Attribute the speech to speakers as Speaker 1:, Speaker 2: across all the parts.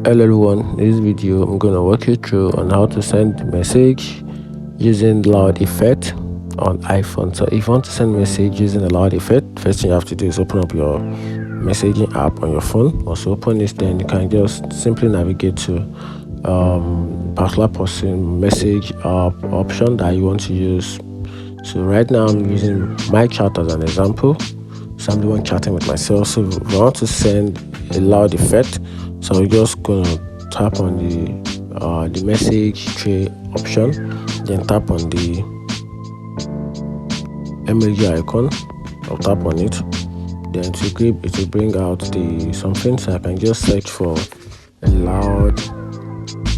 Speaker 1: Hello everyone, in this video I'm going to walk you through on how to send message using loud effect on iPhone. So if you want to send message using a loud effect, first thing you have to do is open up your messaging app on your phone. Once you open this, then you can just simply navigate to particular person message option that you want to use. So right now I'm using my chat as an example. So I'm the one chatting with myself. So if I want to send a loud effect, so we're just gonna tap on the message tray option, then tap on the emoji icon. I'll tap on it, then it will bring out the something. So I can just search for a loud.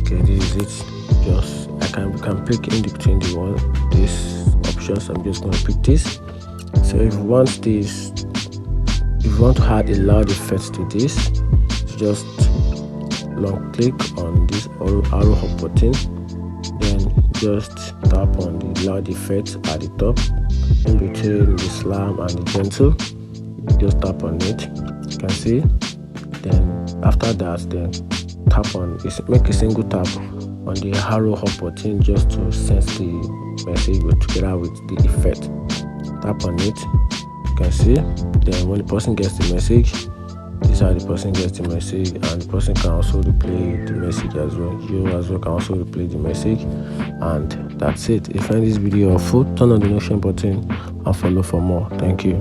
Speaker 1: Okay, this is it. Just I can pick in between this option. So I'm just gonna pick this. So if you want this, if you want to add a loud effect to this, just long click on this arrow up button, then just tap on the loud effect at the top in between the slam and the gentle. Just tap on it, you can see. Then after that, then tap on it, make a single tap on the arrow up button just to sense the message together with the effect. Tap on it, you can see. Then when the person gets the message, this is how the person gets the message, and the person can also replay the message as well. You as well can also replay the message, and that's it. If you find this video helpful, turn on the notification button and follow for more. Thank you.